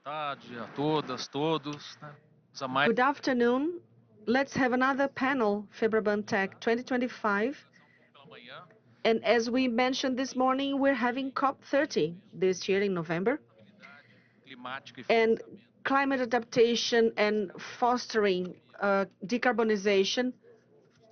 tarde a todas, todos, né? Mais Good afternoon. Let's have another panel, FEBRABAN Tech 2025. pela manhã, And as we mentioned this morning, we're having COP30 this year in November. climática e And climate adaptation and fostering decarbonization,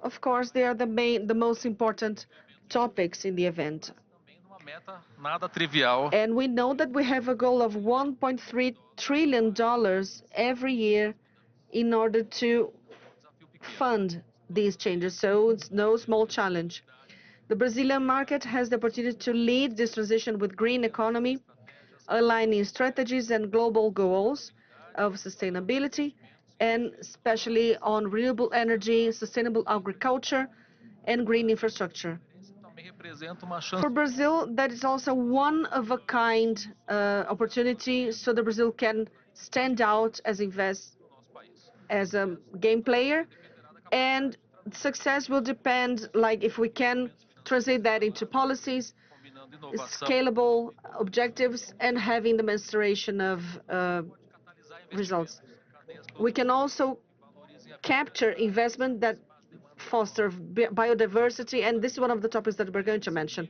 of course, they are the most important topics in the event. também numa meta nada trivial. And we know that we have a goal of $1.3 trillion every year in order to fund these changes. So it's no small challenge. The Brazilian market has the opportunity to lead this transition with green economy, aligning strategies and global goals of sustainability, and especially on renewable energy, sustainable agriculture, and green infrastructure. Também representa uma chance For Brazil, that is also one of a kind opportunity so that Brazil can stand out as no nosso país. as a game player, and success will depend, like if we can translate that into policies, Combinando inovação, scalable objectives, and having the mensuration of catalisar results. investimentos em cadeias We can produtivas also que valorizem a capture investment that foster biodiversity, and this is one of the topics that we're going to mention.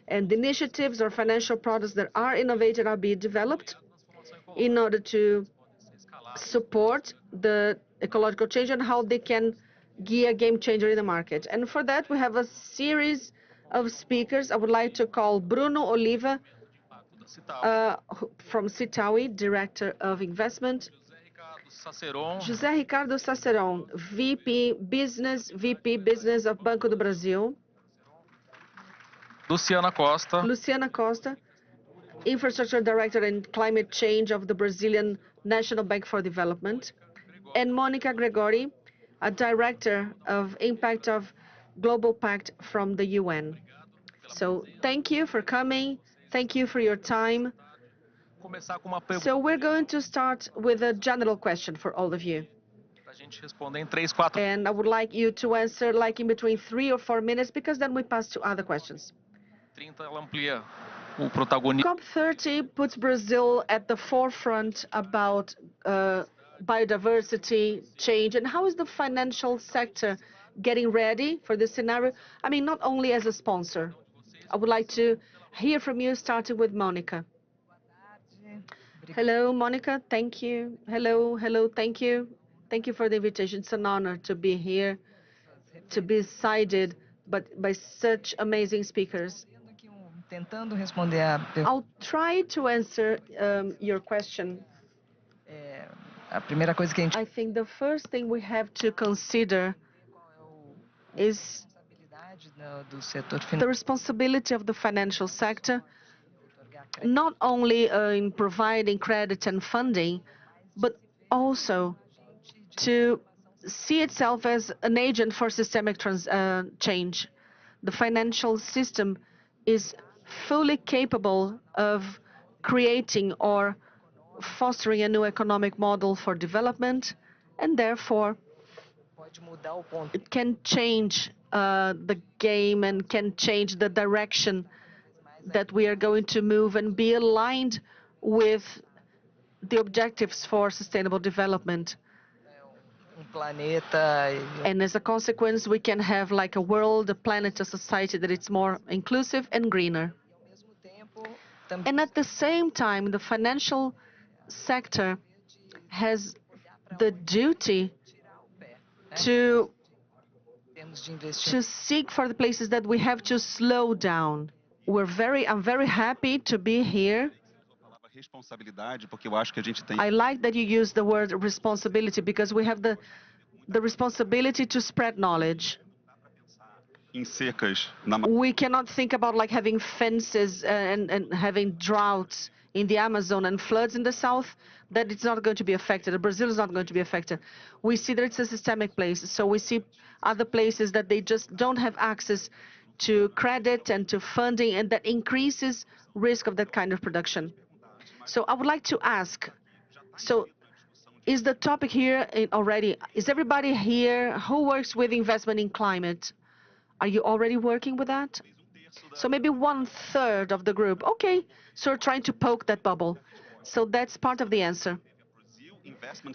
And initiatives or financial products that are innovated are being developed transformação in ecológica, order to podem ser escaladas. support the ecological change and how they can be a game changer in the market. And for that, we have a series of speakers. I would like to call Bruno Oliva Da Cital, from Citaui, Director of Investment, José Ricardo Saceron, José Ricardo Saceron, VP Business of Banco do Brasil, Luciana Costa, Luciana Costa, Infrastructure Director and Climate Change of the Brazilian National Bank for Development, and Monica Gregori, a Director of Impact of Global Pact from the UN. So thank you for coming. Thank you for your time. começar com uma pergunta So we're going to start with a general question for all of you. para a gente responder em 3, 4 And I would like you to answer like in between 3 or 4 minutes, because then we pass to other questions. 30, ela amplia o protagonismo COP30 puts Brazil at the forefront about biodiversity change. And how is the financial sector getting ready for this scenario? I mean, not only as a sponsor. I would like to hear from you, starting with Monica. Hello, Monica. Thank you. Hello. Thank you. Thank you for the invitation. It's an honor to be here, to be sided by such amazing speakers. Tentando responder a pergunta, I'll try to answer your question. a primeira coisa que a gente I think the first thing we have to consider is responsabilidade do setor the financeiro responsibility of the financial sector, not only in providing credit and funding, but also to see itself as an agent for systemic change. The financial system is fully capable of creating or fostering a new economic model for development, and therefore pode mudar o ponto it can change the game and can change the direction that we are going to move and be aligned with the objectives for sustainable development. Planeta And as a consequence, we can have like a world, a planet, a society that is more inclusive and greener. ao mesmo tempo também And at the same time, the financial sector has the duty tirar o pé to em termos de investimento. to seek for the places that we have to slow down. I'm very happy to be here. A palavra responsabilidade, porque eu acho que a gente tem I like that you use the word responsibility, because we have the responsibility to spread knowledge. em secas na We cannot think about like having fences and having droughts in the Amazon and floods in the south, that it's not going to be affected. Brazil is not going to be affected. We see that it's a systemic place. So we see other places that they just don't have access to credit and to funding, and that increases risk of that kind of production. So I would like to ask, so is the topic here already, is everybody here who works with investment in climate? Are you already working with that? So maybe 1/3 of the group. Okay, so we're trying to poke that bubble. So that's part of the answer.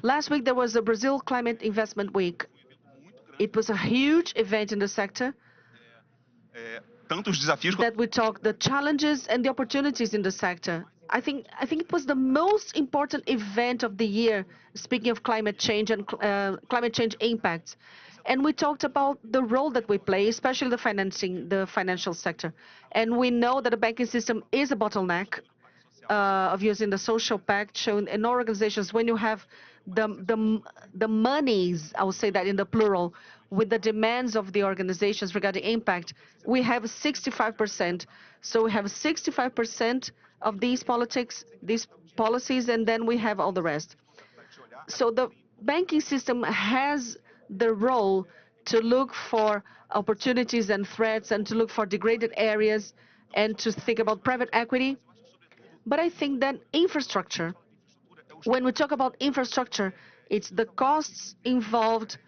Last week, there was a Brazil Climate Investment Week. It was a huge event in the sector Tanto os desafios that we talked the challenges and the opportunities in the sector. I think it was the most important event of the year, speaking of climate change and climate change impacts. And we talked about the role that we play, especially the financial sector. And we know that the banking system is a bottleneck of using the social pact shown in organizations. When you have the monies, I would say that in the plural, with the demands of the organizations regarding impact, we have 65%. So we have 65% of these politics, these policies, and then we have all the rest. So the banking system has the role to look for opportunities and threats and to look for degraded areas and to think about private equity. But I think that infrastructure, when we talk about infrastructure, it's the costs involved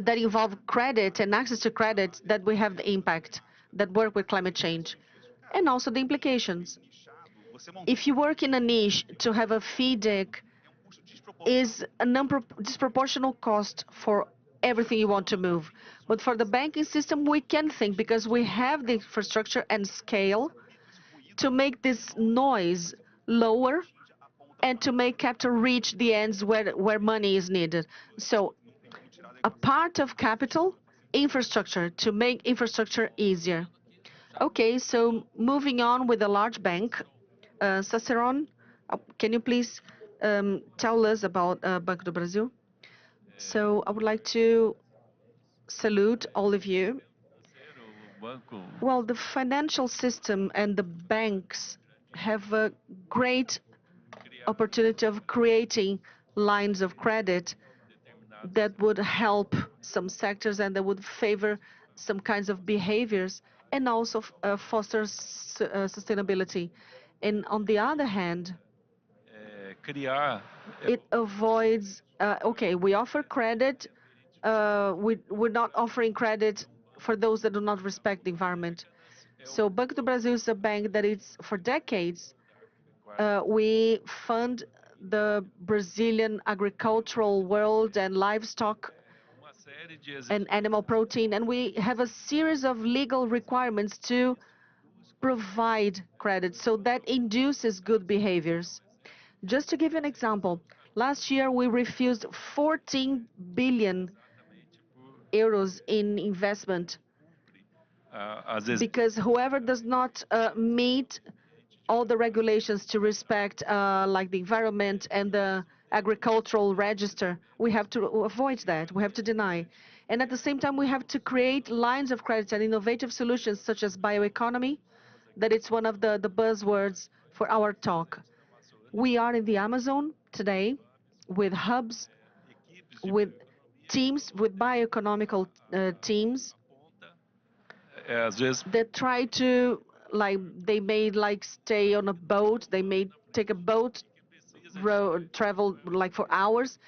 that involve credit and access to credit that we have the impact that work with climate change, and also the implications. If you work in a niche, to have a FEDEC is a disproportional cost for everything you want to move. But for the banking system, we can think because we have the infrastructure and scale to make this noise lower and to make capital reach the ends where money is needed. So a part of capital, infrastructure, to make infrastructure easier. Okay, so moving on with a large bank, Ciceron, can you please tell us about Banco do Brasil? So I would like to salute all of you. Well, the financial system and the banks have a great opportunity of creating lines of credit that would help some sectors and that would favor some kinds of behaviors and also foster sustainability. And on the other hand, it avoids, okay, we offer credit, we're not offering credit for those that do not respect the environment. So Banco do Brasil is a bank that it's for decades, we fund the Brazilian agricultural world and livestock and animal protein, and we have a series of legal requirements to provide credit so that induces good behaviors. Just to give you an example, last year we refused 14 billion euros in investment because whoever does not meet all the regulations to respect like the environment and the agricultural register, we have to avoid that, we have to deny. And at the same time, we have to create lines of credit and innovative solutions such as bioeconomy, that it's one of the buzzwords for our talk. We are in the Amazon today with hubs, with teams, with bioeconomical teams that try to, like, they may like stay on a boat, they may take a boat road travel like for hours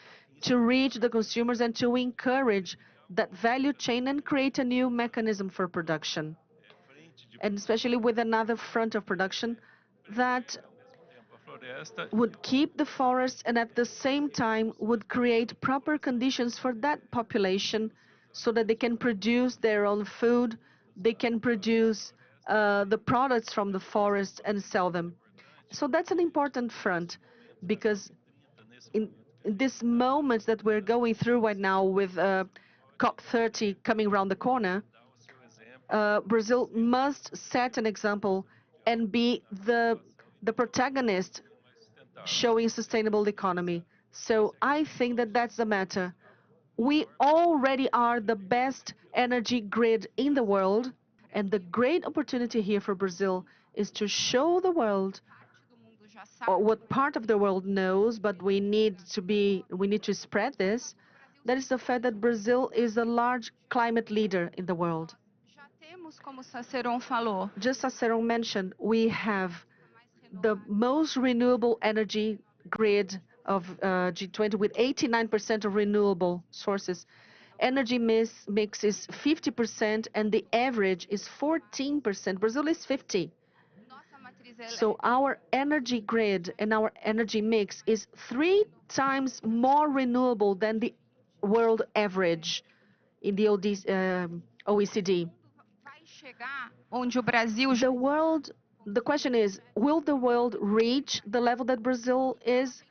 to reach the consumers and to encourage that value chain and create a new mechanism for production, and especially with another front of production that would keep the forest and at the same time would create proper conditions for that population so that they can produce their own food, they can produce the products from the forest and sell them. So that's an important front because in this moment that we're going through right now with COP30 coming around the corner, Brazil must set an example and be the protagonist showing sustainable economy. So I think that that's the matter. We already are the best energy grid in the world, and the great opportunity here for Brazil is to show the world, or what part of the world knows, but we need to spread this. That is the fact that Brazil is a large climate leader in the world. Just as Ciceron mentioned, we have the most renewable energy grid of G20 with 89% of renewable sources. Energy mix is 50% and the average is 14%. Brazil is 50. So our energy grid and our energy mix is 3 times more renewable than the world average in the OECD. The world, the question is, will the world reach the level that Brazil is?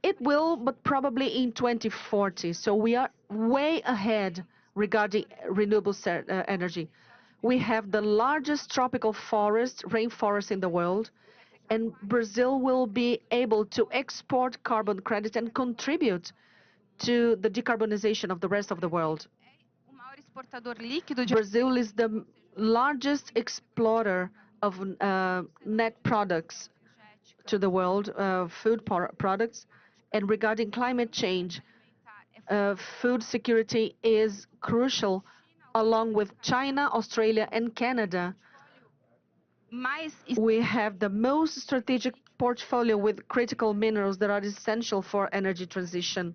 It will, but probably in 2040. So we are way ahead regarding renewable energy. We have the largest tropical forest, rainforest in the world, and Brazil will be able to export carbon credits and contribute to the decarbonization of the rest of the world. Brazil is the largest exporter of net products to the world, food products. And regarding climate change, food security is crucial, along with China, Australia, and Canada. We have the most strategic portfolio with critical minerals that are essential for energy transition.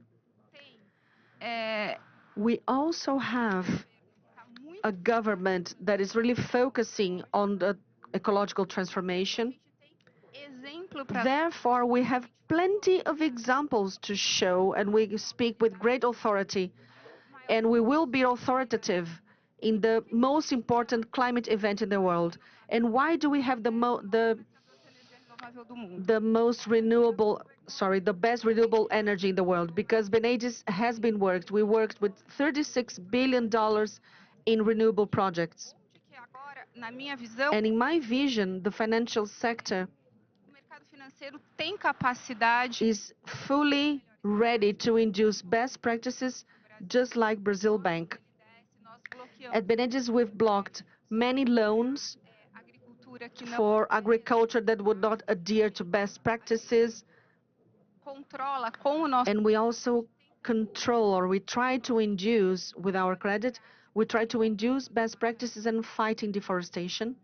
We also have a government that is really focusing on the ecological transformation. Therefore, we have plenty of examples to show, and we speak with great authority, and we will be authoritative in the most important climate event in the world. And why do we have the best renewable energy in the world? Because Benedis has been worked. We worked with $36 billion in renewable projects. And in my vision, the financial sector is fully ready to induce best practices, just like Brazil Bank. At Benedis, we've blocked many loans for agriculture that would not adhere to best practices. And we also control, or we try to induce with our credit, we try to induce best practices and fighting deforestation.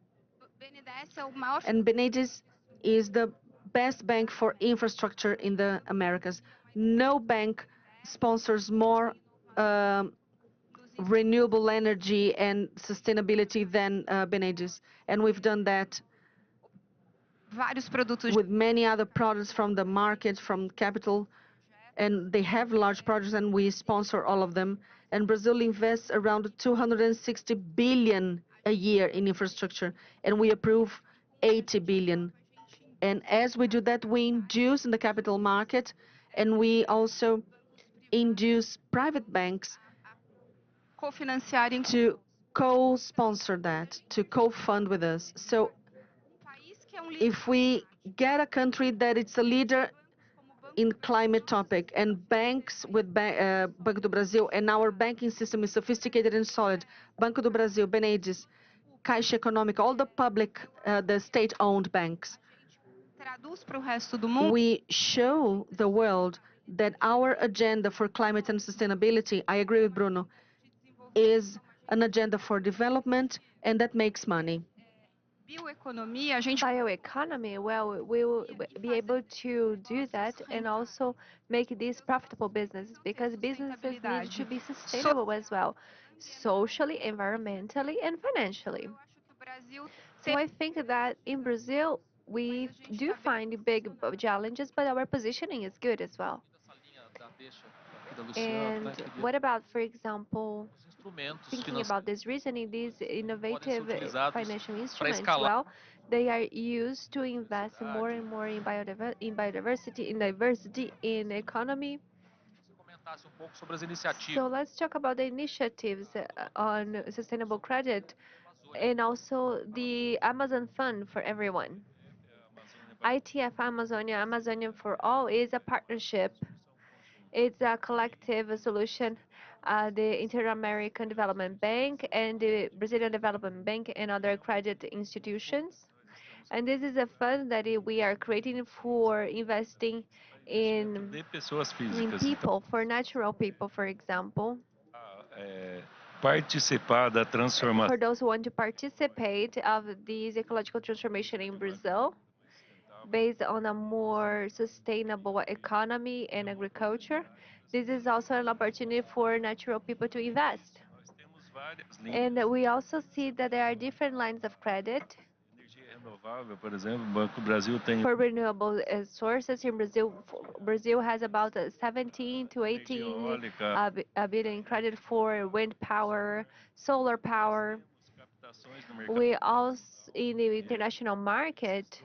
And Benedis is the best bank for infrastructure in the Americas. No bank sponsors more renewable energy and sustainability than Benedis. And we've done that with many other products from the market, from capital, and they have large projects, and we sponsor all of them. And Brazil invests around 260 billion a year in infrastructure, and we approve 80 billion. And as we do that, we induce in the capital market, and we also induce private banks to co-sponsor that, to co-fund with us. So if we get a country that it's a leader in climate topic, and banks with Banco do Brasil, and our banking system is sophisticated and solid, Banco do Brasil, Benedis, Caixa Econômica, all the public, the state-owned banks, we show the world that our agenda for climate and sustainability, I agree with Bruno, is an agenda for development, and that makes money. Bioeconomy, well, we will be able to do that and also make these profitable businesses, because businesses need to be sustainable as well, socially, environmentally, and financially. So I think that in Brazil, we do find big challenges, but our positioning is good as well. And what about, for example, thinking about this reasoning, these innovative financial instruments, well, they are used to invest more and more in biodiversity, in diversity, in economy. So let's talk about the initiatives on sustainable credit, and also the Amazon Fund for everyone. ITF Amazonia, Amazonia for All, is a partnership. It's a collective solution. The Inter-American Development Bank and the Brazilian Development Bank and other credit institutions. And this is a fund that we are creating for investing in people, for natural people, for example. For those who want to participate of this ecological transformation in Brazil, based on a more sustainable economy and agriculture. This is also an opportunity for natural people to invest. And we also see that there are different lines of credit. For renewable sources in Brazil, Brazil has about 17 to 18 billion credit for wind power, solar power. We also, in the international market,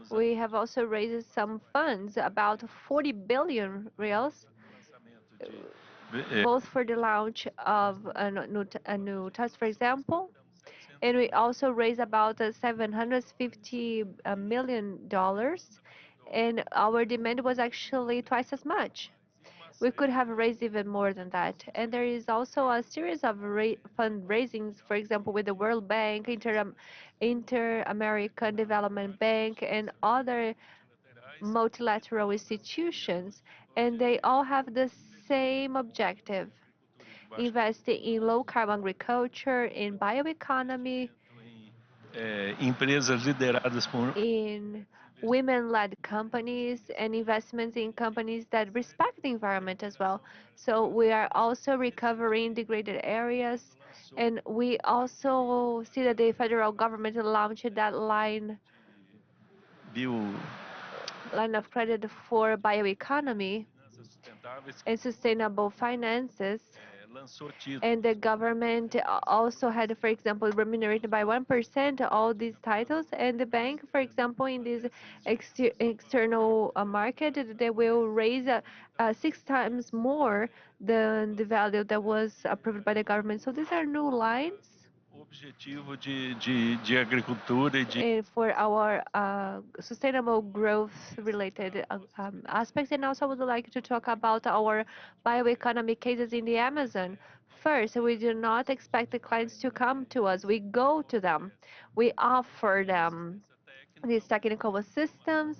we have also raised some funds, about 40 billion reals, both for the launch of a new test, for example, and we also raised about $750 million, and our demand was actually twice as much. We could have raised even more than that. And there is also a series of fundraisings, for example, with the World Bank, Inter-American Development Bank, and other multilateral institutions, and they all have the same objective: investing in low carbon agriculture, in bioeconomy, in women-led companies, and investments in companies that respect the environment as well. So we are also recovering degraded areas, and we also see that the federal government launched that line of credit for bioeconomy and sustainable finances. And the government also had, for example, remunerated by 1% all these titles. And the bank, for example, in this external market, they will raise 6 times more than the value that was approved by the government. So these are new lines for our sustainable growth related aspects. And also, I would like to talk about our bioeconomic cases in the Amazon. First, we do not expect the clients to come to us. We go to them. We offer them these technical assistance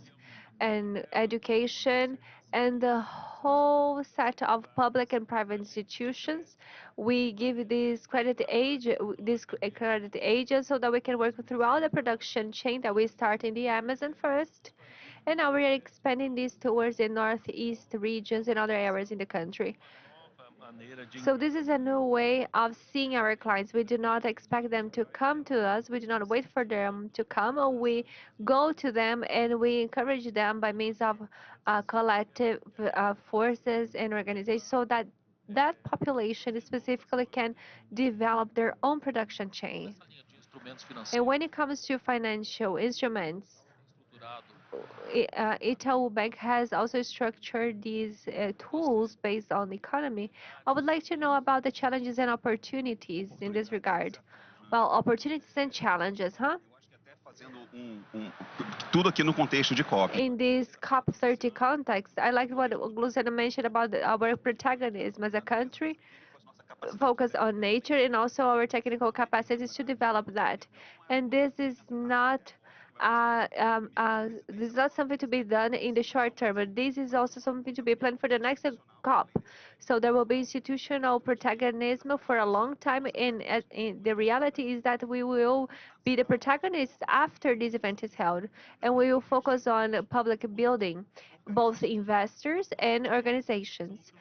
and education and the whole set of public and private institutions. We give these credit agents so that we can work throughout the production chain that we start in the Amazon first, and now we are expanding this towards the northeast regions and other areas in the country. So this is a new way of seeing our clients. We do not expect them to come to us. We do not wait for them to come. We go to them and we encourage them by means of collective forces and organizations so that that population specifically can develop their own production chain. And when it comes to financial instruments, Itaú Bank has also structured these tools based on the economy. I would like to know about the challenges and opportunities in this regard. Well, opportunities and challenges, huh? Tudo aqui no contexto de COP. In this COP30 context, I like what Luciana mentioned about our protagonism as a country, focus on nature, and also our technical capacities to develop that. And this is not something to be done in the short term, but this is also something to be planned for the next COP. So there will be institutional protagonism for a long time, and the reality is that we will be the protagonists after this event is held, and we will focus on public building, both investors and organizations.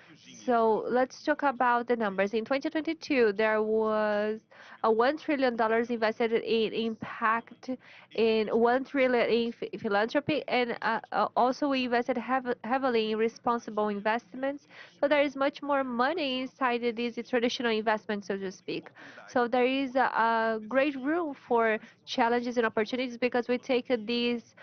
So let's talk about the numbers. In 2022, there was a $1 trillion invested in impact, in 1 trillion in philanthropy, and also we invested heavily in responsible investments. So there is much more money inside these traditional investments, so to speak. So there is a great room for challenges and opportunities because we take these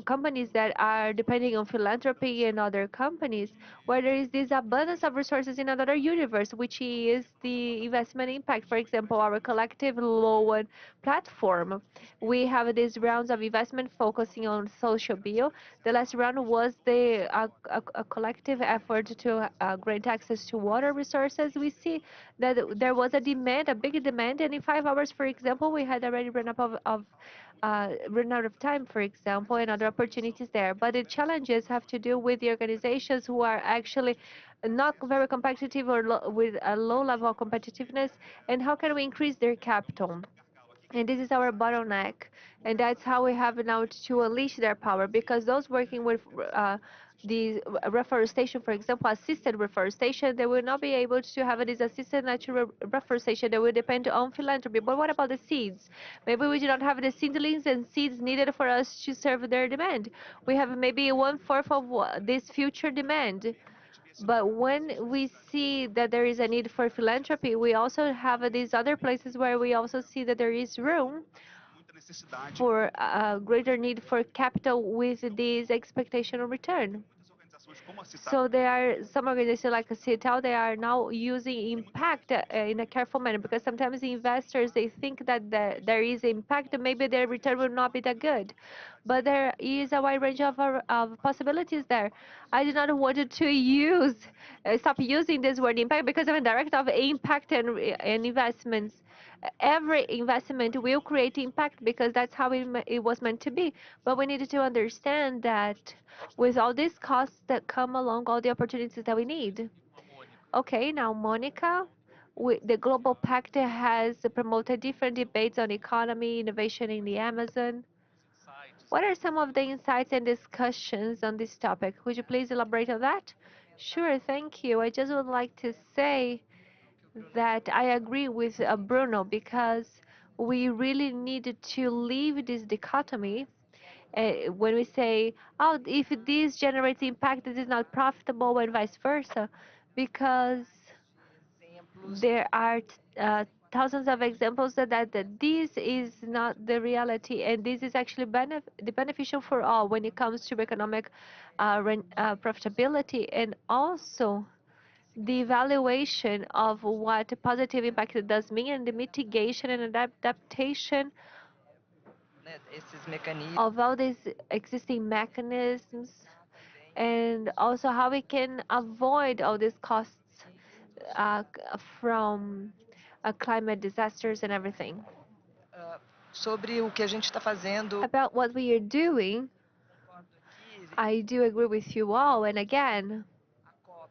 companies that are depending on philanthropy and other companies, where there is this abundance of resources in another universe, which is the investment impact. For example, our collective loan platform. We have these rounds of investment focusing on social bill. The last round was a collective effort to grant access to water resources. We see that there was a demand, a big demand, and in 5 hours, for example, we had already run out of time, for example, and other opportunities there. But the challenges have to do with the organizations who are actually not very competitive or with a low level of competitiveness, and how can we increase their capital? And this is our bottleneck, and that's how we have now to unleash their power, because those working with the reforestation, for example, assisted reforestation, they will not be able to have this assisted natural reforestation. They will depend on philanthropy. But what about the seeds? Maybe we do not have the seedlings and seeds needed for us to serve their demand. We have maybe one-fourth of this future demand. But when we see that there is a need for philanthropy, we also have these other places where we also see that there is room muita necessidade. for a greater need for capital with this expectation of return. Muitas organizações como a Citar So there are some organizations like CITAL, they are now using impact in a careful manner, because sometimes the investors, they think that there is impact and maybe their return will not be that good. But there is a wide range of possibilities there. I do not want to stop using this word impact, because I'm a director of impact and investments. Every investment will create impact, because that's how it was meant to be. But we needed to understand that with all these costs that come along, all the opportunities that we need. Okay, now Monica, the Global Pact has promoted different debates on economy, innovation in the Amazon. What are some of the insights and discussions on this topic? Would you please elaborate on that? Sure, thank you. I just would like to say that I agree with Bruno, because we really need to leave this dichotomy when we say, oh, if this generates impact, this is not profitable, and vice versa, because Exemplos there are thousands of examples that this is not the reality, and this is actually beneficial for all when it comes to economic profitability, and also the evaluation of what positive impact it does mean, and the mitigation and adaptation né, esses mecanismos of all these existing mechanisms, também and also how we can avoid all these costs from climate disasters and everything. ah, sobre o que a gente está fazendo. About what we are doing, Concordo aqui, I do agree with you all. And again, a COP,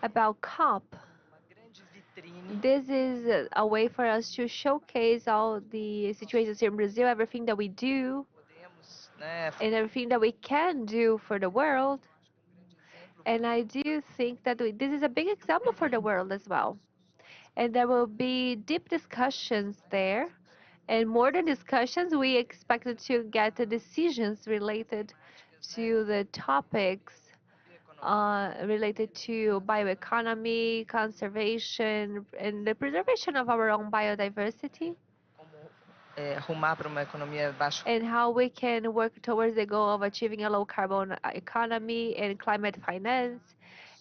about COP, uma grande vitrine, this is a way for us to showcase all the situations here in Brazil, everything that we do, podemos, né, and everything that we can do for the world. um grande exemplo, And I do think that this is a big example for the world as well. And there will be deep discussions there. And more than discussions, we expected to get the decisions related to the topics bioeconomia, related to bioeconomy, conservation, and the preservation of our own biodiversity, como rumar para uma economia baixo and how we can work towards the goal of achieving a low carbon economy and climate finance.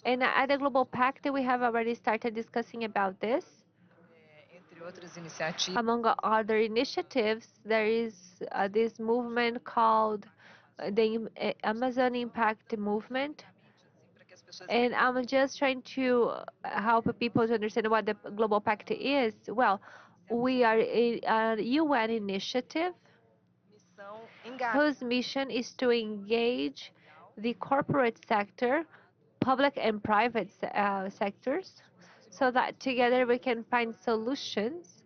And at the Global Pact, we have already started discussing about this. entre outras iniciativas, Among other initiatives, there is this movement called the Amazon Impact Movement. assim, para que as pessoas And I'm just trying to help people to understand what the Global Pact is. Well, we are a UN initiative missão engajar whose mission is to engage the corporate sector, public and private sectors, so that together we can find solutions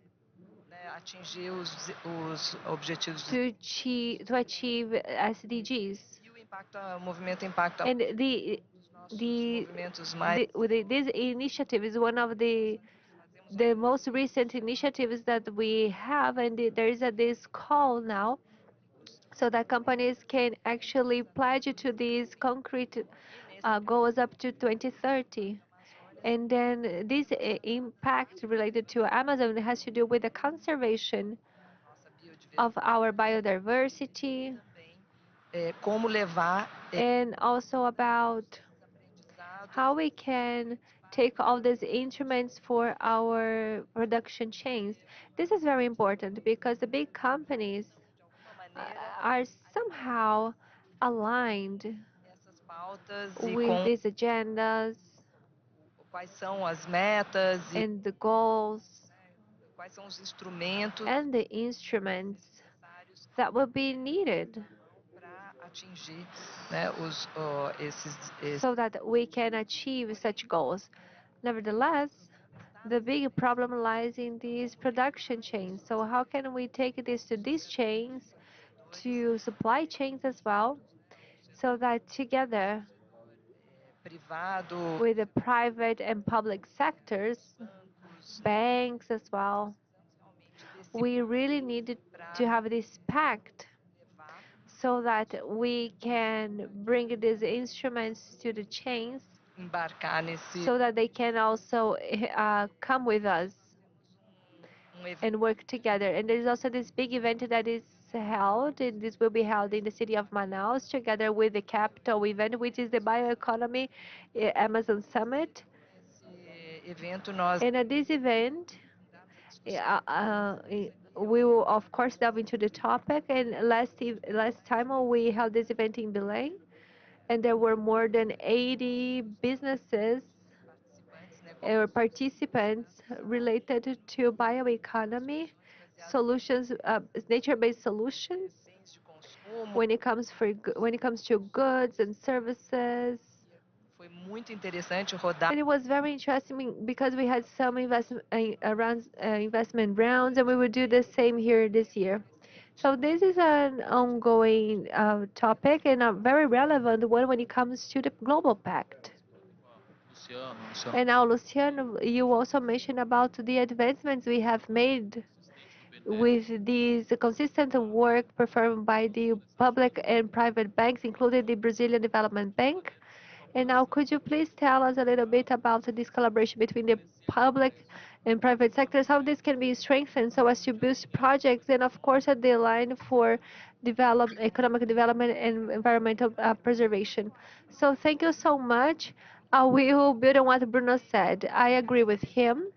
né, atingir os objetivos to achieve SDGs. e o movimento impacta And os nossos the, movimentos mais this initiative is one of fazemos the most recent initiatives that we have, and there is this call now so that companies can actually pledge to these concrete e nesse goals up to 2030. And then this impact related to Amazon has to do with the conservation nossa biodiversidade of our biodiversity, também como levar and also about aprendizados how we can take all these instruments for our production chains. This is very important because the big companies de alguma maneira are somehow aligned essas pautas e with com these agendas quais são as metas e and the goals quais são os instrumentos and the instruments necessários that will be needed para atingir, né, esses so that we can achieve such goals. Nevertheless, the big problem lies in these production chains. So how can we take this to these chains, to supply chains as well, so that together privado, with the private and public sectors, bancos, banks as well, realmente desse we really needed to para have this pact levar so that we can bring these instruments to the chains embarcar nesse so that they can also come with us evento and work together. And there's also this big event that is held, and this will be held in the city of Manaus together with the capital event, which is the Bioeconomy Amazon Summit. nós And at this event, da discussão we will of course delve into the topic. And last time we held this event in Belém, and there were more than 80 businesses participantes, né, or participants related to bioeconomy solutions, nature-based solutions bens de consumo. when it comes when it comes to goods and services. Foi muito interessante rodar And it was very interesting because we had some investment rounds, and we would do the same here this year. So this is an ongoing topic and a very relevant one when it comes to the Global Pact. Luciano, And now, Luciano, you also mentioned about the advancements we have made with this consistent work performed by the public and private banks, including the Brazilian Development Bank. And now, could you please tell us a little bit about this collaboration between the public and private sectors, how this can be strengthened so as to boost projects, and of course, at the line for economic development and environmental preservation. So, thank you so much. I will build on what Bruno said. I agree with him.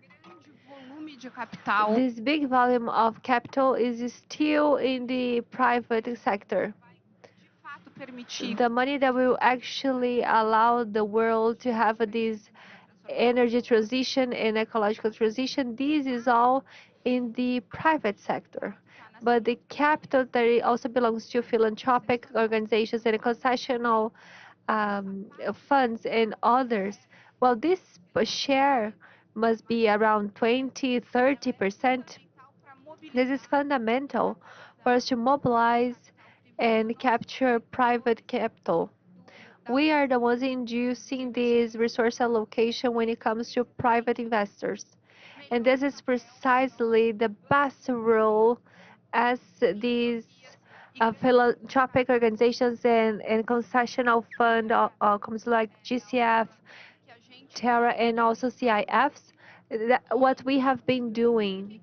Volume de capital This big volume of capital is still in the private sector. de fato permitir The money that will actually allow the world to have this energy transition and ecological transition, this is all in the private sector. But the capital that it also belongs to philanthropic organizations and concessional funds and others, well, this share must be around 20, 30%. para mobilizar This is fundamental for us to mobilize and capture private capital. We are the ones inducing this resource allocation when it comes to private investors. And this is precisely the best role as these philanthropic organizations and concessional fund comes like GCF, que a gente Terra, and also CIFs, what we have been doing.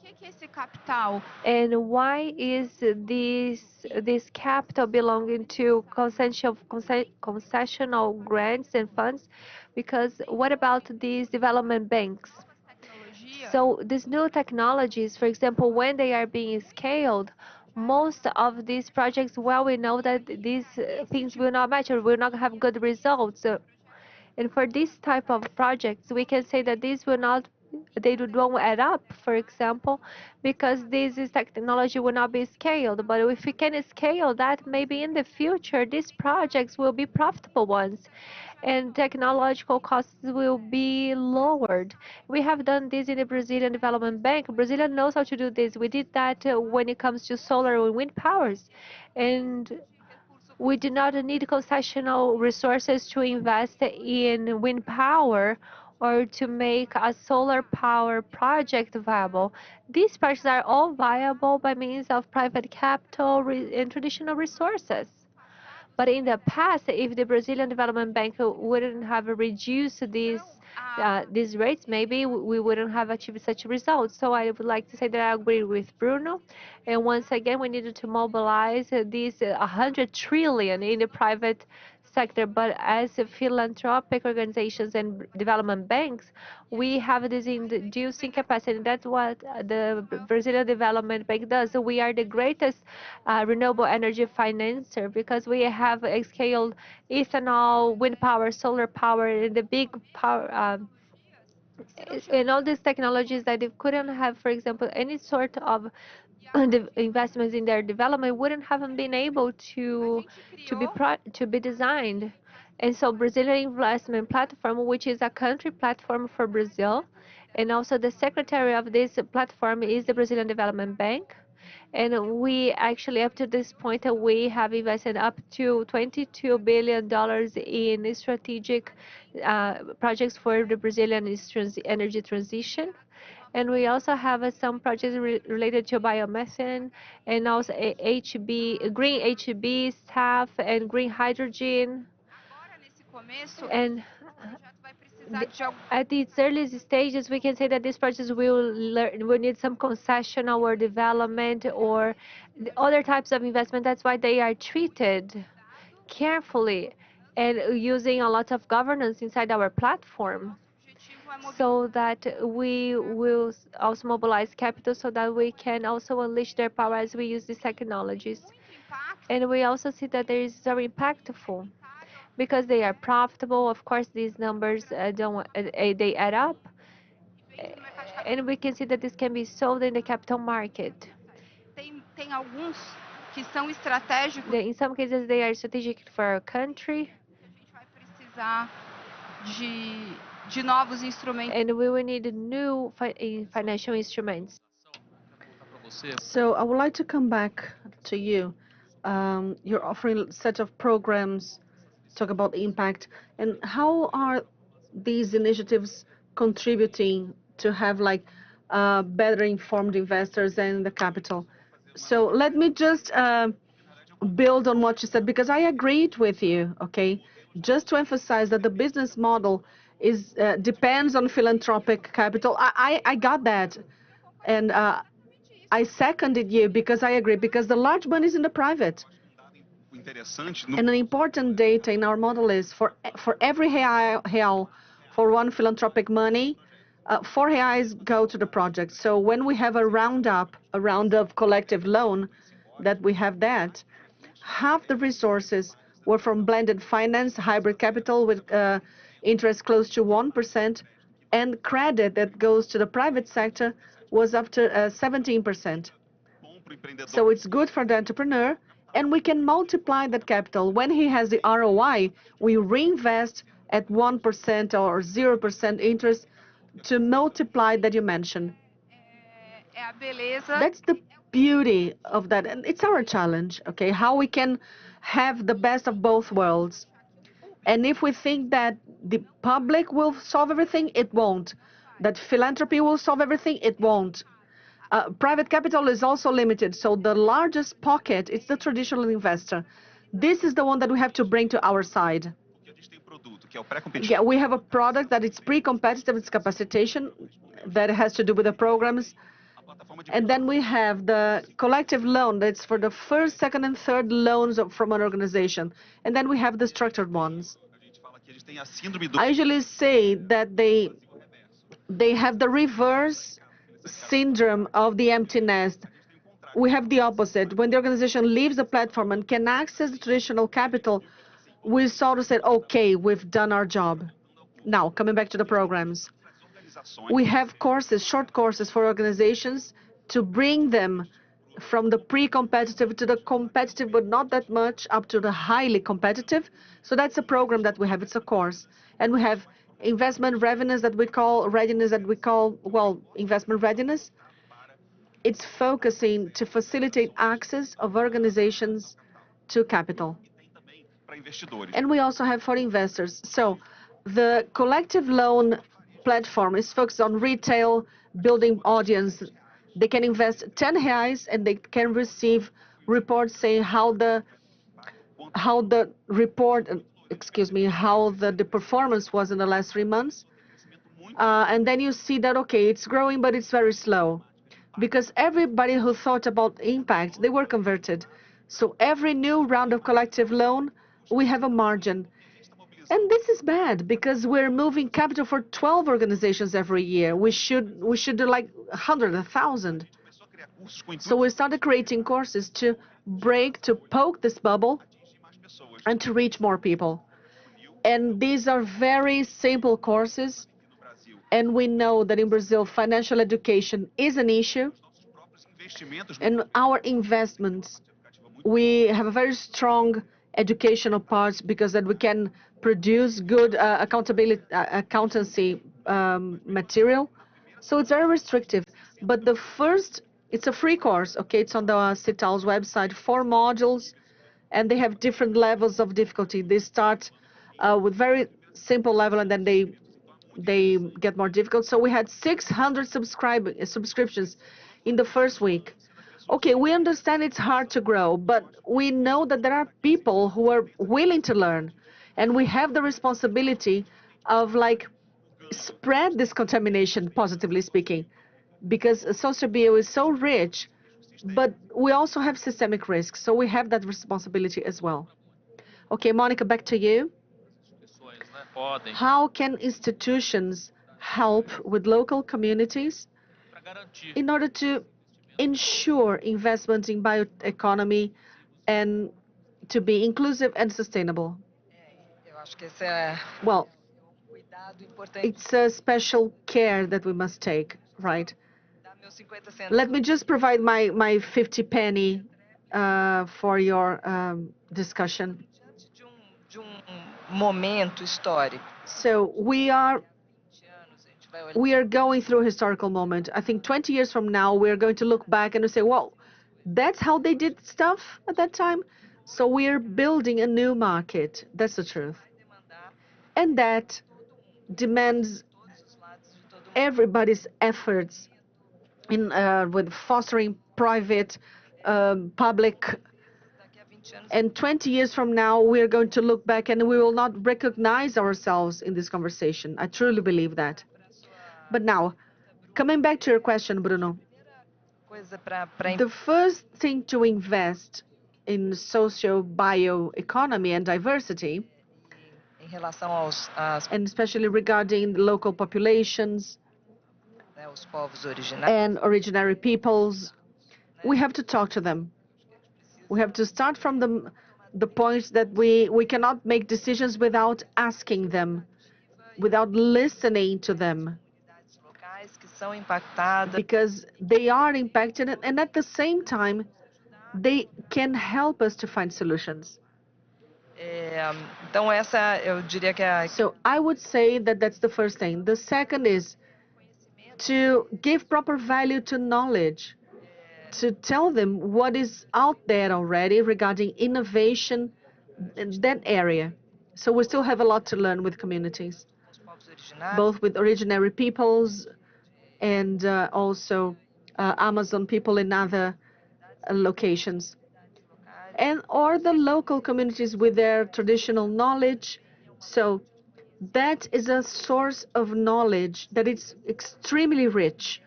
por que esse capital And why is this capital belonging to concessional grants and funds? Because what about these development banks? tecnologia So these new technologies, for example, when they are being scaled, most of these projects, well, we know that these things will not match or will not have good results. And for this type of projects, we can say that these will not, they don't add up, for example, because this is technology will not be scaled. But if we can scale that, maybe in the future, these projects will be profitable ones and technological costs will be lowered. We have done this in the Brazilian Development Bank. Brazil knows how to do this. We did that when it comes to solar and wind powers. And we do not need concessional resources to invest in wind power or to make a solar power project viable. These projects are all viable by means of private capital and traditional resources. But in the past, if the Brazilian Development Bank wouldn't have reduced these rates, maybe we wouldn't have achieved such results. So I would like to say that I agree with Bruno. And once again, we needed to mobilize these 100 trillion in the private sector. But as philanthropic organizations and development banks, we have this inducing capacity. That's what the Brazilian Development Bank does. So we are the greatest renewable energy financer because we have scaled ethanol, wind power, solar power, and the big power. And all these technologies that they couldn't have, for example, any sort of the investments in their development wouldn't have been able to be designed. And so Brazilian Investment Platform, which is a country platform for Brazil, And also the secretary of this platform is the Brazilian Development Bank. And we actually, up to this point, we have invested up to $22 billion in strategic projects for the Brazilian energy transition. And we also have some projects related to biomethane and also green HB, SAF, and green hydrogen. Agora, nesse começo, And o projeto vai precisar de algum at its early stages, we can say that these projects will need some concession or development or the other types of investment. That's why they are treated carefully and using a lot of governance inside our platform, objetivo é mobilizar so that we will also mobilize capital so that we can also unleash their power as we use these technologies. muito impacto, And we also see that there is very impactful because they are profitable. Of course, these numbers don't they add up, e vende no mercado de capitais. and we can see that this can be sold in the capital market. Tem alguns que são estratégicos In some cases, they are strategic for our country, que a gente vai precisar de novos instrumentos. and we will need new financial instruments. So I would like to come back to you. You're offering a set of programs, talk about impact, and how are these initiatives contributing to have like better informed investors and the capital? So let me just build on what you said because I agreed with you. Okay, just to emphasize that the business model is depends on philanthropic capital. I got that, and I seconded you because I agree, because the large money is in the private. Interessante And an important data in our model is for every real for one philanthropic money, 4 reais go to the project. So when we have a round of collective loan, that we have that, half the resources were from blended finance, hybrid capital with interest close to 1%, and credit that goes to the private sector was up to 17%. So it's good for the entrepreneur, and we can multiply that capital. When he has the ROI, we reinvest at 1% or 0% interest to multiply that you mentioned. É a beleza. That's the beauty of that. And it's our challenge, okay? How we can have the best of both worlds. And if we think that the public will solve everything, it won't. That philanthropy will solve everything, it won't. Private capital is also limited, so the largest pocket is the traditional investor. This is the one that we have to bring to our side. Yeah, we have a product that is pre-competitive, it's capacitation, that has to do with the programs. And then we have the collective loan that's for the first, second, and third loans from an organization. And then we have the structured ones. I usually say that they have the reverse syndrome of the empty nest. We have the opposite. When the organization leaves the platform and can access the traditional capital, we sort of said, okay, we've done our job. Now, coming back to the programs. We have courses, short courses for organizations to bring them from the pre-competitive to the competitive, but not that much, up to the highly competitive. So that's a program that we have. It's a course. And we have investment readiness that we call, investment readiness. It's focusing to facilitate access of organizations to capital. And we also have for investors. So the collective loan platform is focused on retail, building audience. They can invest 10 reais and they can receive reports saying how the performance was in the last 3 months. And then you see that, okay, it's growing, but it's very slow. Because everybody who thought about impact, they were converted. So every new round of collective loan, we have a margin. And this is bad because we're moving capital for 12 organizations every year. We should do like 100, 1,000. So we started creating courses to poke this bubble and to reach more people. And these are very simple courses. And we know that in Brazil, financial education is an issue. And our investments, we have a very strong educational part because that we can produce good accountancy material. So it's very restrictive. But the first, it's a free course, okay? It's on the CITAL's website, 4 modules, and they have different levels of difficulty. They start with very simple level, and then they get more difficult. So we had 600 subscriptions in the first week. Okay, we understand it's hard to grow, but we know that there are people who are willing to learn, and we have the responsibility of like spread this contamination, positively speaking, because social bio is so rich, but we also have systemic risks, so we have that responsibility as well. Okay, Monica, back to you. Instituições, né, podem, How can institutions help with local communities para garantir in order to ensure investment in bioeconomy and to be inclusive and sustainable? Eu acho que esse é Well, cuidado importante. it's a special care that we must take, right? Dar meus 50 centavos. Let me just provide my 50 penny for your discussion. Diante de momento histórico. So we are 20 anos a gente vai olhar. we are going through a historical moment. I think 20 years from now, we're going to look back and say, well, that's how they did stuff at that time. So we're building a new market. That's the truth. Vai demandar And that demands todos os lados de todo mundo. everybody's efforts in with fostering private, public. Daqui a 20 anos And 20 years from now, we're going to look back and we will not recognize ourselves in this conversation. I truly believe that. para sua But now, coming back to your question, Bruno, coisa para the first thing to invest in socio-bioeconomy and diversity, em relação às and especially regarding the local populations né, os povos originários, and originary peoples, we have to talk to them. We have to start from the point that we cannot make decisions without asking them, without listening to them, comunidades locais que são impactadas. because they are impacted and at the same time, they can help us to find solutions. Então essa eu diria que é a So I would say that that's the first thing. The second is to give proper value to knowledge, to tell them what is out there already regarding innovation in that area. So we still have a lot to learn with communities, os povos originários. both with originary peoples and also Amazon people in other locations, and or the local communities with their traditional knowledge. So that is a source of knowledge that is extremely rich.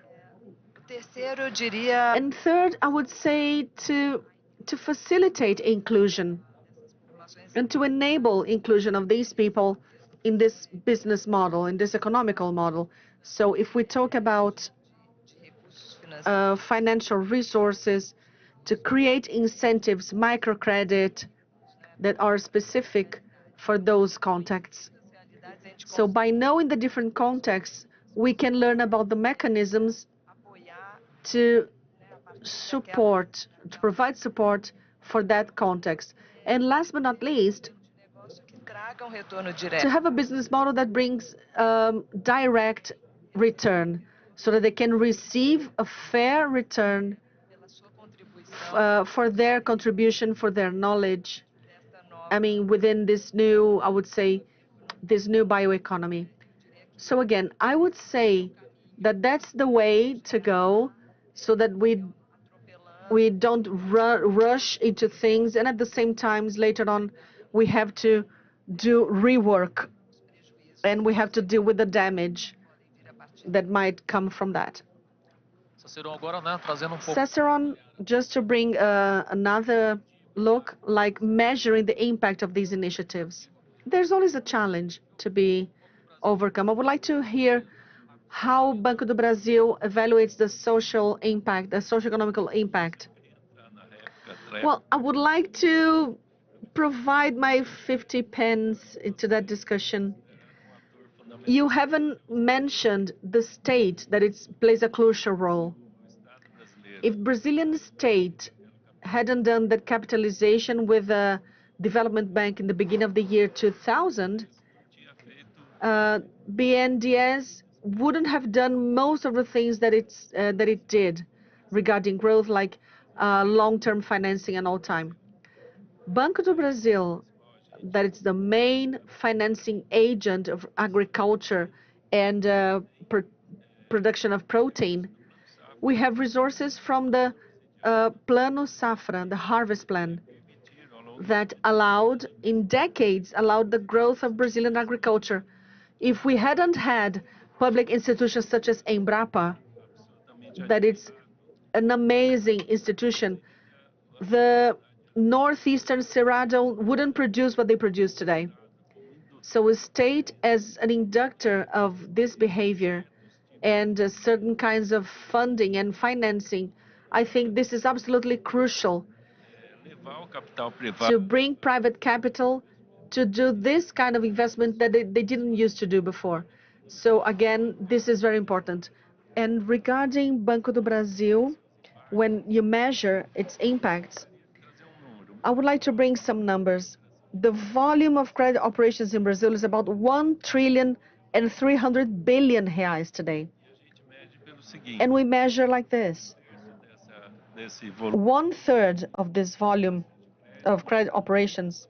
Terceiro, eu diria And third, I would say to facilitate inclusion populações and to enable inclusion of these people in this business model, in this economical model. So if we talk about de recursos financeiros, financial resources, to create incentives, microcredit, that are specific for those contexts. realidades, a gente So by knowing the different contexts, we can learn about the mechanisms apoiar to né, a partir support, to provide support for that context. And last but not least, de negócio que tragam retorno to direto. have a business model that brings direct return so that they can receive a fair return Pela sua contribuição for their contribution, for their knowledge. desta nova I mean, within this new, I would say, this new bioeconomy. So again, I would say that that's the way to go so that we don't rush into things, and at the same time, later on, we have to do rework and we have to deal with the damage that might come from that. Cicerão agora, né, trazendo pouco Cicerone, just to bring another look, like measuring the impact of these initiatives. There's always a challenge to be overcome. I would like to hear how Banco do Brasil evaluates the social impact, the socioeconomical impact. na réplica. Well, I would like to provide my 50 pence into that discussion. You haven't mentioned the state that it plays a crucial role. If Brazilian state hadn't done that capitalization with the development bank in the beginning of the year 2000, BNDES wouldn't have done most of the things that it did regarding growth, like long-term financing and all time. Banco do Brasil, that it's the main financing agent of agriculture and production of protein, we have resources from the Plano Safra, the harvest plan, that in decades, allowed the growth of Brazilian agriculture. If we hadn't had public institutions such as Embrapa, that it's an amazing institution, the northeastern Cerrado wouldn't produce what they produce today. So a state as an inductor of this behavior and certain kinds of funding and financing, I think this is absolutely crucial to bring private capital to do this kind of investment that they didn't used to do before. So again, this is very important. And regarding Banco do Brasil, when you measure its impacts, I would like to bring some numbers. The volume of credit operations in Brazil is about 1,300,000,000,000 reais today. And we measure like this. One third of this volume of credit operations,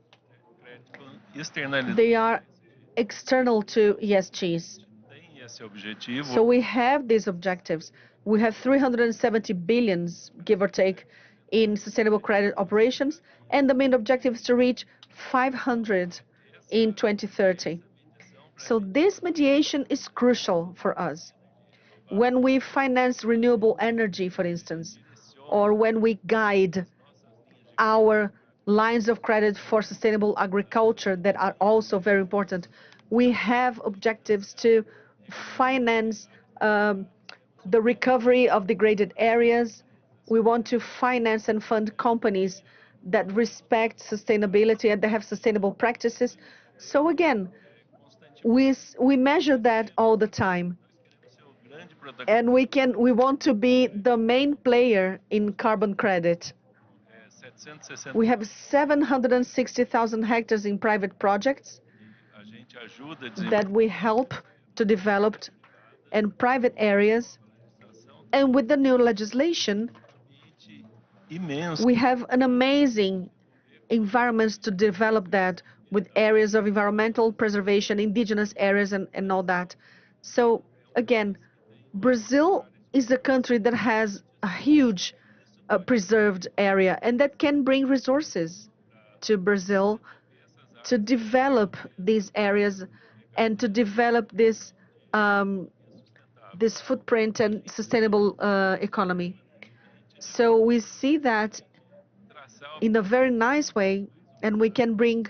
they are external to ESGs. So we have these objectives. We have 370 billions, give or take, in sustainable credit operations, and the main objective is to reach 500 in 2030. So this mediation is crucial for us. When we finance renewable energy, for instance, or when we guide our lines of credit for sustainable agriculture that are also very important, we have objectives to finance the recovery of degraded areas. We want to finance and fund companies that respect sustainability and they have sustainable practices. So again, we measure that all the time. And we want to be the main player in carbon credit. We have 760,000 hectares in private projects that we help to develop in private areas. And with the new legislation, we have an amazing environment to develop that with areas of environmental preservation, indigenous areas, and all that. So again, Brazil is a country that has a huge preserved area, and that can bring resources to Brazil to develop these areas and to develop this footprint and sustainable economy. So we see that in a very nice way, and we can bring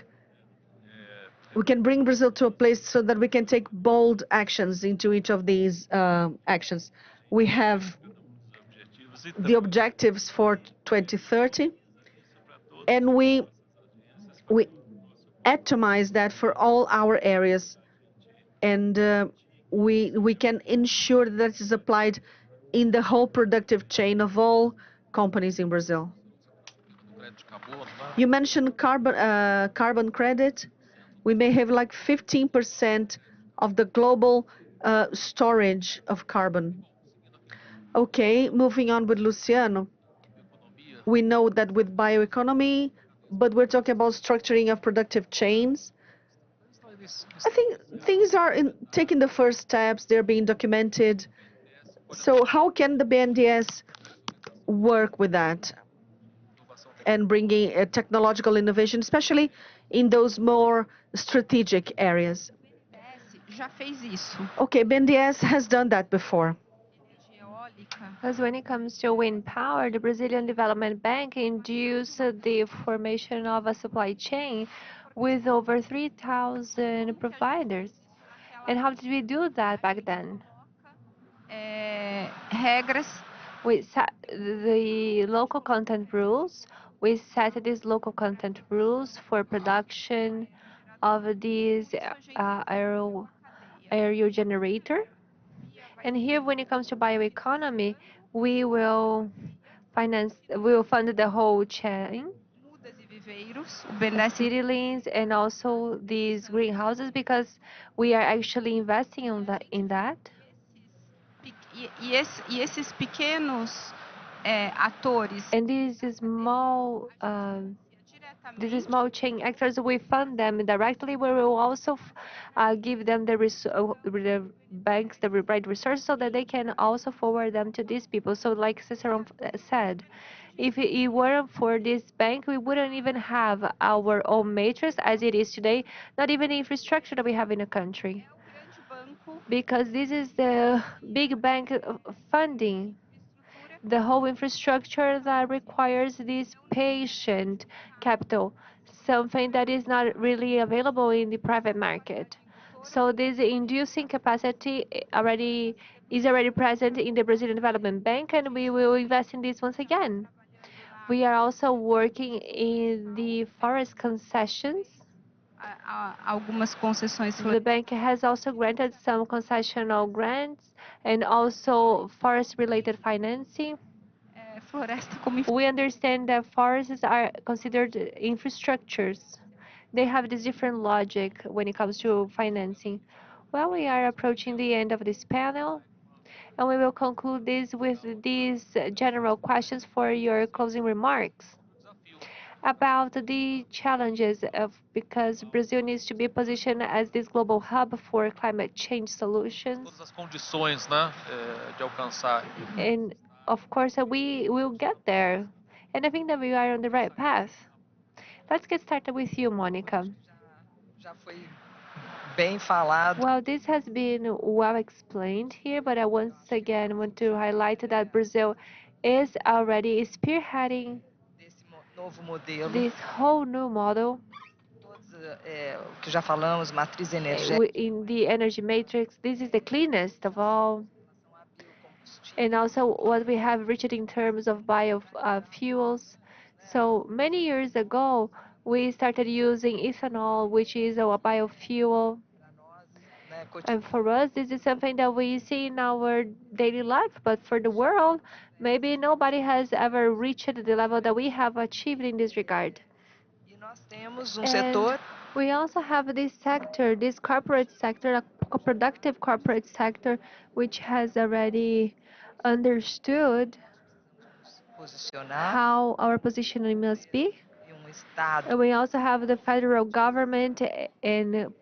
Brazil to a place so that we can take bold actions into each of these actions. We have the objectives for 2030, and we atomize that for all our areas, and we can ensure that it is applied in the whole productive chain of all companies in Brazil. You mentioned carbon credit. We may have like 15% of the global storage of carbon. Okay, moving on with Luciano. We know that with bioeconomy, but we're talking about structuring of productive chains. I think things are taking the first steps. They're being documented. So how can the BNDES work with that and bringing a technological innovation, especially in those more strategic areas? Já fez isso. Okay, BNDES has done that before. Because when it comes to wind power, the Brazilian Development Bank induced the formation of a supply chain with over 3,000 providers. And how did we do that back then? Regras. We set the local content rules. We set these local content rules for production of these aerial generator. And here, when it comes to bioeconomy, we will fund the whole chain, Mudas e viveiros. O citylines, and also these greenhouses, because we are actually investing in that. E esses pequenos atores And these small chain actors, we fund them directly. We will also give them the banks the right resources so that they can also forward them to these people. So, like Cicero said, if it weren't for this bank, we wouldn't even have our own matrix as it is today, not even the infrastructure that we have in the country. é o grande banco Because this is the big bank funding infraestrutura the whole infrastructure that requires this patient capital, something that is not really available in the private market. So this inducing capacity is already present in the Brazilian Development Bank, and we will invest in this once again. We are also working in the forest concessions. algumas concessões The bank has also granted some concessional grants and also forest-related financing. floresta como We understand that forests are considered infrastructures. They have this different logic when it comes to financing. Well, we are approaching the end of this panel, and we will conclude this with these general questions for your closing remarks Desafio. about the challenges of because Brazil needs to be positioned as this global hub for climate change solutions. Todas as condições, né, de alcançar. And of course, we will get there. And I think that we are on the right path. Let's get started with you, Monica. Já foi bem falado Well, this has been well explained here, but I once again want to highlight that Brazil is already spearheading desse novo modelo. this whole new model Todos, o que já falamos, matriz energética, in the energy matrix. This is the cleanest of all. a biocombustível, And also what we have reached in terms of biofuels. So many years ago, we started using ethanol, which is a biofuel. para nós, né, And for us, this is something that we see in our daily life. But for the world, maybe nobody has ever reached the level that we have achieved in this regard. e nós temos And setor we also have this sector, this corporate sector, a productive corporate sector, which has already understood nos posicionar how our positioning must be. em estado And we also have the federal government and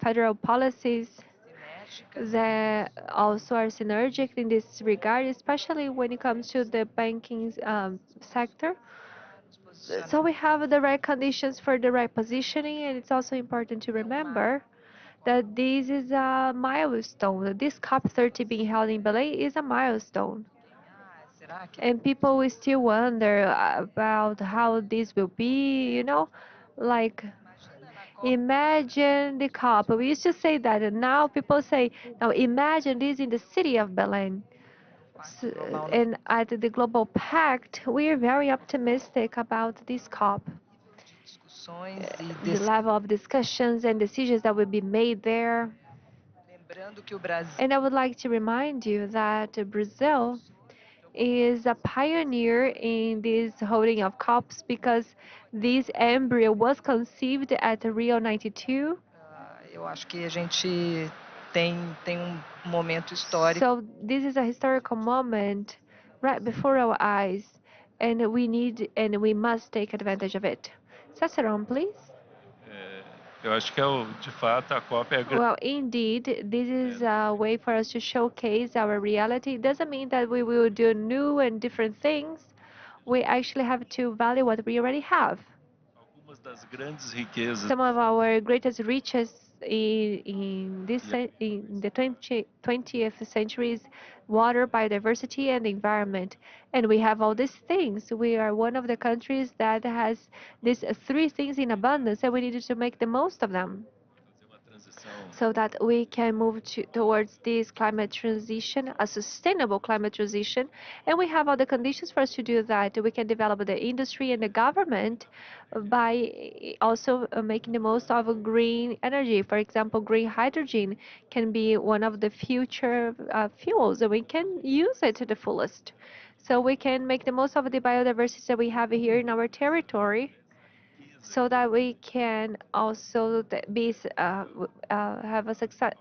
federal policies sinérgicas that also are synergic in this regard, especially when it comes to the banking sector. para nos posicionar So we have the right conditions for the right positioning, and it's also important to remember that this is a milestone. This COP30 being held in Belém is a milestone. será que And people will still wonder about how this will be, like imagina na COP imagine the COP. We used to say that, and now people say, now imagine this in the city of Belém. S- global And at the Global Pact, we are very optimistic about this COP. de discussões e The level of discussions and decisions that will be made there. lembrando que o Brasil And I would like to remind you that Brazil is a pioneer in this holding of COPs because this embryo was conceived at Rio 92. eu acho que a gente tem momento histórico So this is a historical moment right before our eyes, and we need and we must take advantage of it. Cicerone, please. Eu acho que de fato, a COP é a Well, indeed, this is a way for us to showcase our reality. It doesn't mean that we will do new and different things. We actually have to value what we already have. algumas das grandes riquezas Some of our greatest riches in the 20th century is water, biodiversity, and the environment. And we have all these things. We are one of the countries that has these three things in abundance, and we needed to make the most of them fazer uma transição so that we can move towards this climate transition, a sustainable climate transition. And we have all the conditions for us to do that. We can develop the industry and the government by also making the most of green energy. For example, green hydrogen can be one of the future fuels, and we can use it to the fullest. So we can make the most of the biodiversity that we have here in our territory so that we can also have a success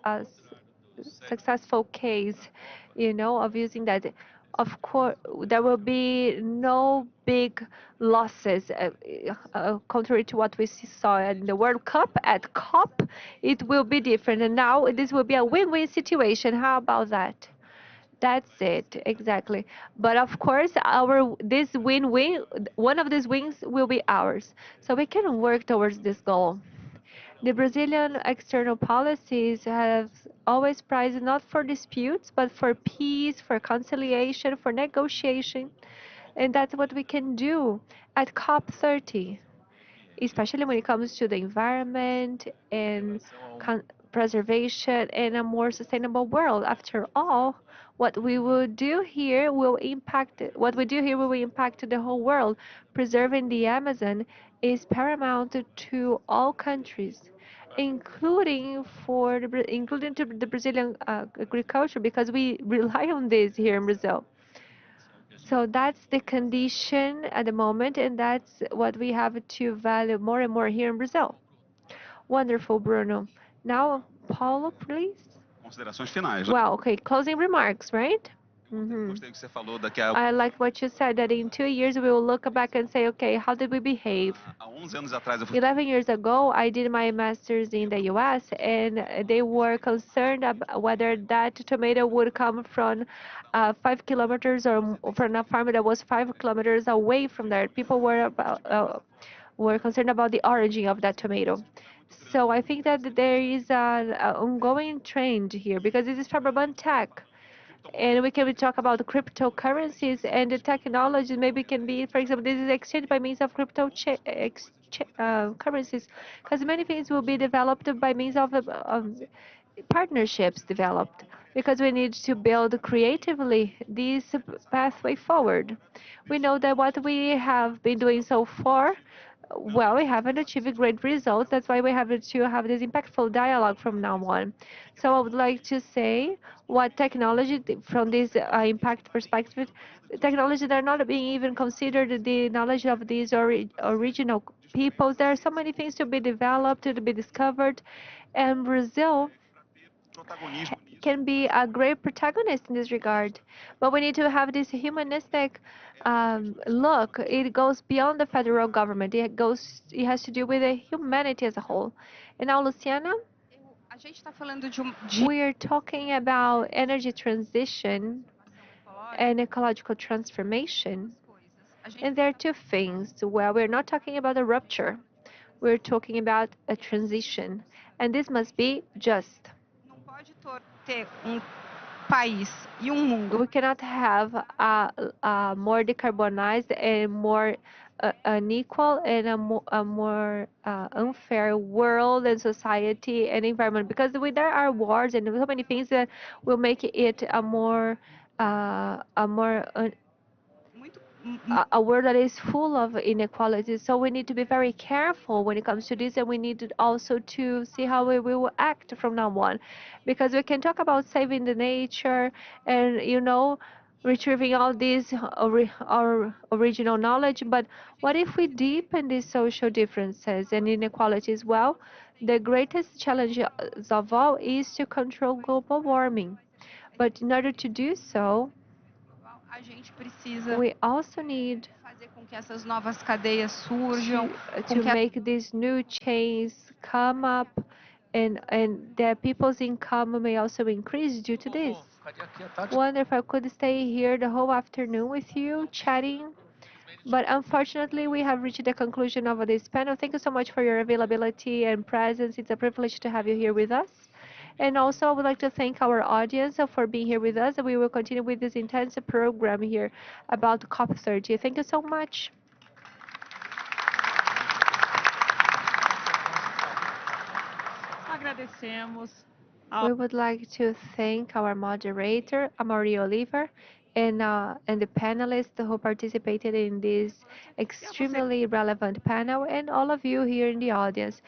successful case, of using that. Of course, there will be no big losses, contrary to what we saw in the World Cup. At COP, it will be different, and now this will be a win-win situation. How about that? That's it, exactly. But of course, our this win-win, one of these wins will be ours. So we can work towards this goal. The Brazilian external policies have always prized not for disputes, but for peace, for conciliation, for negotiation. And that's what we can do at COP30, especially when it comes to the environment and preservation and a more sustainable world. After all, what we do here will impact the whole world. Preserving the Amazon is paramount to all countries, including to the Brazilian agriculture, because we rely on this here in Brazil. So that's the condition at the moment, and that's what we have to value more and more here in Brazil. Wonderful, Bruno. Now, Paulo, please. Considerações finais, né? Well, okay, closing remarks, right? Hmm. Gostei que você falou daqui a, I like what you said, that in 2 years we will look back and say, okay, how did we behave? há 11 anos atrás eu fui 11 years ago, I did my master's in the US, and they were concerned about whether that tomato would come from 5 kilometers or from a farm that was 5 kilometers away from there. People were concerned about the origin of that tomato. So I think that there is an ongoing trend here, because this is FEBRABAN Tech. And we can talk about cryptocurrencies, and the technology maybe can be, for example, this is exchange by means of currencies, because many things will be developed by means of partnerships developed, because we need to build creatively this pathway forward. We know that what we have been doing so far, well, we haven't achieved great results. That's why we have to have this impactful dialogue from now on. So I would like to say what technology, from this impact perspective, technology that are not being even considered the knowledge of these original peoples. There are so many things to be developed, to be discovered, and Brazil protagonismo nisso. can be a great protagonist in this regard. But we need to have this humanistic look. It goes beyond the federal government. It has to do with the humanity as a whole. And now, Luciana, A gente está falando de we are talking about energy transition ecológica. and ecological transformation. A gente And there are two things. Well, we're not talking about a rupture. We're talking about a transition. And this must be just. não pode ter país e mundo We cannot have a more decarbonized and more unequal and a more unfair world and society and environment, because there are wars and so many things that will make it a more muito a world that is full of inequalities. So we need to be very careful when it comes to this, and we need also to see how we will act from now on, because we can talk about saving the nature and retrieving all these our original knowledge. But what if we deepen these social differences and inequalities? Well, the greatest challenge of all is to control global warming. But in order to do so, global. A gente precisa we also need fazer com que essas novas cadeias surjam, com to que make these new chains come up, and their people's income may also increase due to this. Wonder if I could stay here the whole afternoon with you chatting, but unfortunately we have reached the conclusion of this panel. Thank you so much for your availability and presence. It's a privilege to have you here with us. And also, I would like to thank our audience for being here with us. We will continue with this intensive program here about COP30. Thank you so much. Agradecemos We would like to thank our moderator, Amaury Oliver, and the panelists who participated in this extremely relevant panel, and all of you here in the audience.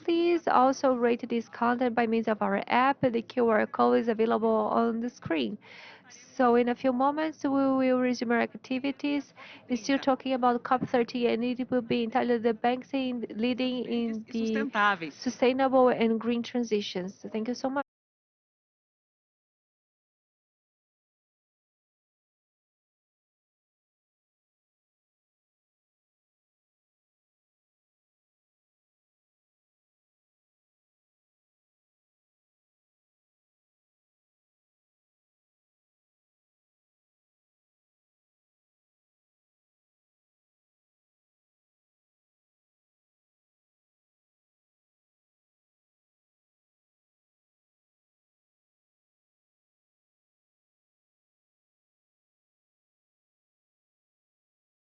Please also rate this content by means of our app. The QR code is available on the screen. So in a few moments, we will resume our activities. We're still talking about COP30, and it will be entitled "The Banks leading in the sustentáveis. Sustainable and Green Transitions." Thank you so much.